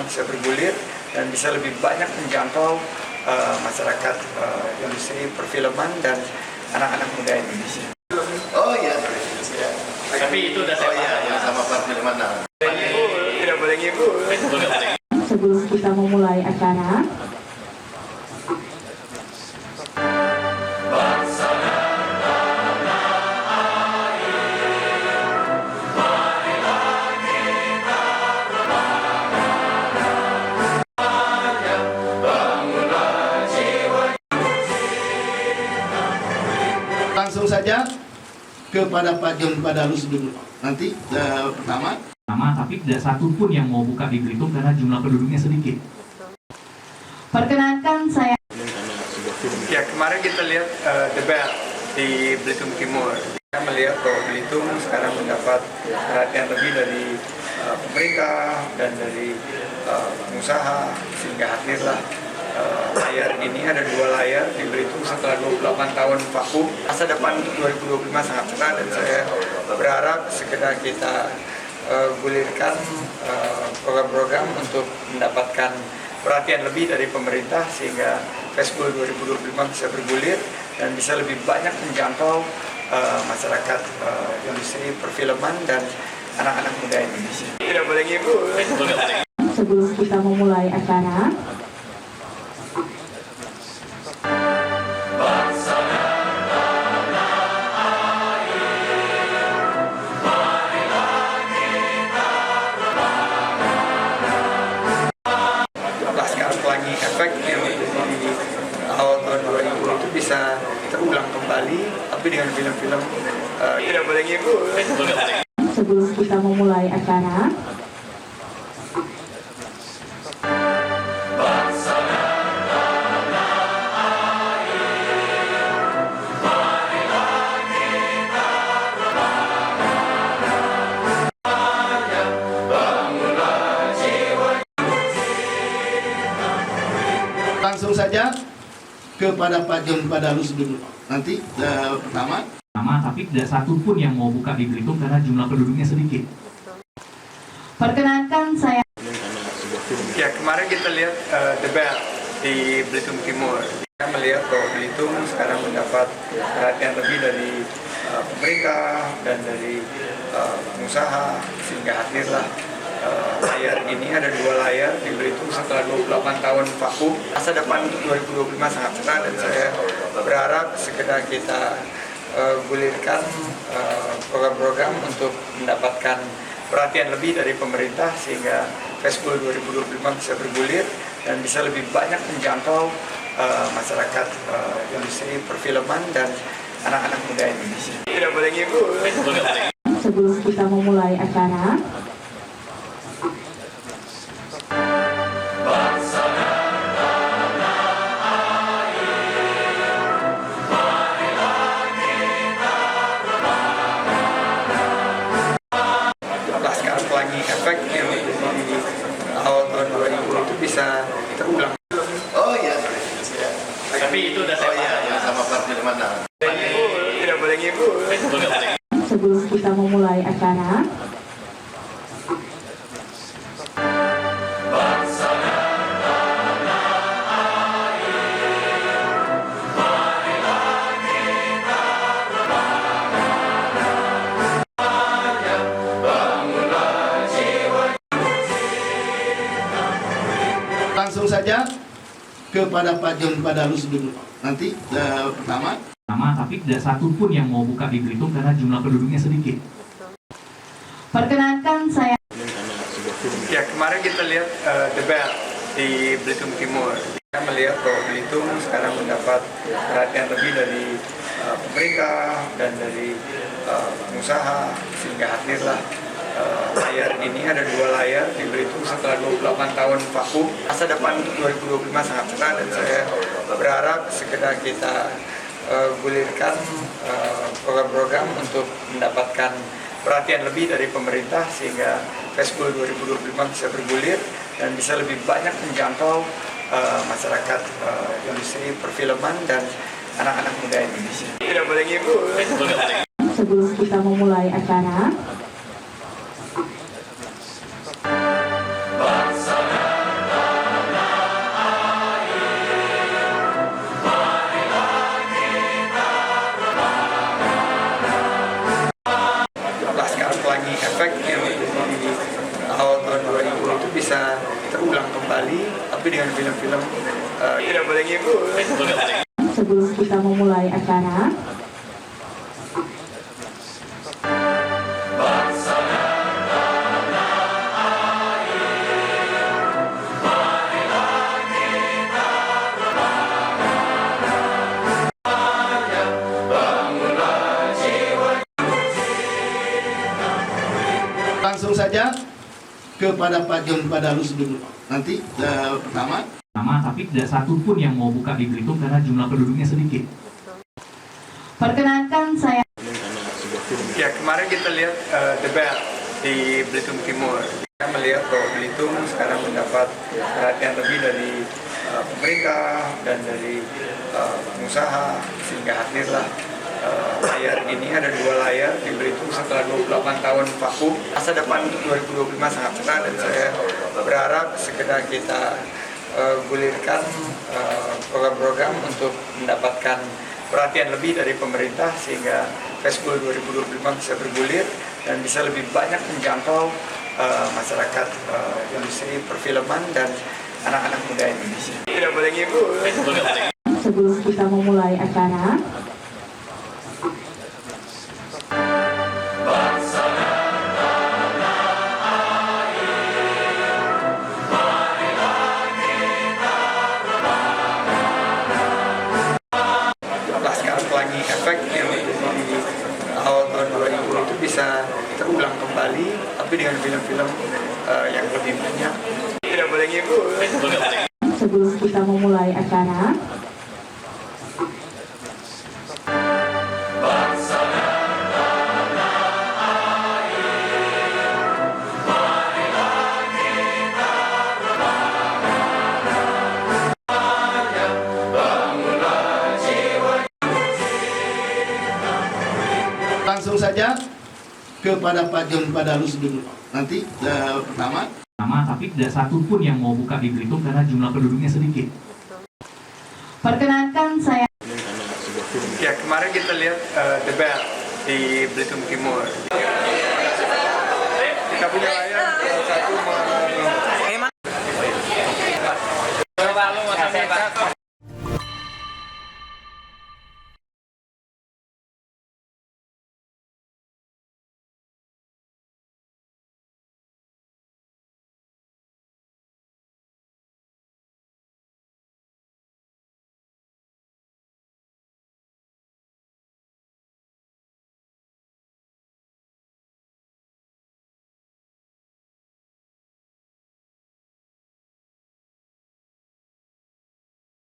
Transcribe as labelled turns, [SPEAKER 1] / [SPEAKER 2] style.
[SPEAKER 1] bisa bergulir dan bisa lebih banyak menjangkau masyarakat industri perfilman dan anak-anak muda Indonesia.
[SPEAKER 2] Oh iya.
[SPEAKER 3] Tapi itu udah saya
[SPEAKER 2] yang sama perfilman.
[SPEAKER 1] Tidak boleh ngibul.
[SPEAKER 4] Sebelum kita memulai acara,
[SPEAKER 2] Langsung saja kepada Pak John Padalus dulu. Nanti pertama.
[SPEAKER 5] Tapi tidak satu pun yang mau buka di Belitung karena jumlah penduduknya sedikit.
[SPEAKER 4] perkenankan saya.
[SPEAKER 1] Ya, kemarin kita lihat debat di Belitung Timur. Kita melihat bahwa Belitung sekarang mendapat perhatian lebih dari pemerintah dan dari pengusaha, sehingga hadirlah layar ini. Ada 2 layar di Belitung setelah 28 tahun vakum. Masa depan 2025 sangat cerah dan saya berharap segera kita gulirkan program-program untuk mendapatkan perhatian lebih dari pemerintah sehingga Festival 2025 bisa bergulir dan bisa lebih banyak menjangkau masyarakat industri perfilman dan anak-anak muda Indonesia. Tidak boleh ngibul.
[SPEAKER 4] Sebelum kita memulai acara,
[SPEAKER 1] Laskar Pelangi Efek yang di awal tahun 2000 itu bisa terulang kembali, tapi dengan film-film tidak boleh ngibul.
[SPEAKER 4] sebelum kita memulai acara,
[SPEAKER 2] Langsung saja kepada Pak John Padalus dulu. Nanti pertama.
[SPEAKER 5] Tapi tidak satu pun yang mau buka di Belitung karena jumlah penduduknya sedikit.
[SPEAKER 4] perkenankan saya.
[SPEAKER 1] Ya, kemarin kita lihat debat di Belitung Timur. Kita melihat bahwa Belitung sekarang mendapat perhatian lebih dari pemerintah dan dari pengusaha, sehingga hadirlah layar ini. Ada 2 layar di Belitung setelah 28 tahun vakum. Masa depan 2025 sangat cerah dan saya berharap segera kita gulirkan program-program untuk mendapatkan perhatian lebih dari pemerintah sehingga Festival 2025 bisa bergulir dan bisa lebih banyak menjangkau masyarakat industri perfilman dan anak-anak muda Indonesia. Tidak boleh ngibul.
[SPEAKER 4] Sebelum kita memulai acara,
[SPEAKER 1] Laskar Pelangi Efek yang di awal tahun 2000 itu bisa terulang.
[SPEAKER 2] Oh iya.
[SPEAKER 3] Tapi itu udah saya
[SPEAKER 2] yang sama perfilman.
[SPEAKER 1] Tidak boleh ngibul.
[SPEAKER 4] sebelum kita memulai acara,
[SPEAKER 2] Langsung saja kepada Pak John Padalus dulu. Nanti pertama.
[SPEAKER 5] Tapi tidak satu pun yang mau buka di Belitung karena jumlah penduduknya sedikit.
[SPEAKER 4] perkenankan saya.
[SPEAKER 1] Ya, kemarin kita lihat debat di Belitung Timur. Kita melihat bahwa Belitung sekarang mendapat perhatian lebih dari pemerintah dan dari pengusaha, sehingga hadirlah layar ini. Ada 2 layar di Belitung setelah 28 tahun vakum. Masa depan 2025 sangat cerah dan saya berharap segera kita gulirkan program-program untuk mendapatkan perhatian lebih dari pemerintah sehingga Festival 2025 bisa bergulir dan bisa lebih banyak menjangkau masyarakat industri perfilman dan anak-anak muda Indonesia. Tidak boleh ngibul.
[SPEAKER 4] Sebelum kita memulai acara,
[SPEAKER 1] bisa terulang kembali, tapi dengan film-film tidak boleh ngikut.
[SPEAKER 4] Sebelum kita memulai acara,
[SPEAKER 2] Langsung saja kepada Pak John Padalus dulu. Nanti pertama.
[SPEAKER 5] Tapi tidak satu pun yang mau buka di Belitung karena jumlah penduduknya sedikit.
[SPEAKER 4] perkenankan saya.
[SPEAKER 1] Ya, kemarin kita lihat debat di Belitung Timur. Kita melihat bahwa Belitung sekarang mendapat perhatian lebih dari pemerintah dan dari pengusaha, sehingga hadirlah layar ini. Ada 2 layar di Belitung setelah 28 tahun vakum. Masa depan untuk 2025 sangat cerah, dan saya berharap segera kita gulirkan program-program untuk mendapatkan perhatian lebih dari pemerintah, sehingga Festival 2025 bisa bergulir dan bisa lebih banyak menjangkau masyarakat industri perfilman dan anak-anak muda Indonesia. Tidak boleh ngikut.
[SPEAKER 4] Sebelum kita memulai acara,
[SPEAKER 1] Laskar Pelangi Efek yang di awal tahun 2000 itu bisa terulang kembali, tapi dengan film-film yang lebih banyak. Tidak boleh ngikut.
[SPEAKER 4] sebelum kita memulai acara,
[SPEAKER 2] Langsung saja kepada Pak John Padalus dulu. Nanti pertama.
[SPEAKER 5] Tapi tidak satu pun yang mau buka di Belitung karena jumlah penduduknya sedikit.
[SPEAKER 4] perkenankan saya.
[SPEAKER 1] Ya, kemarin kita lihat debat di Belitung Timur. Kita punya layar satu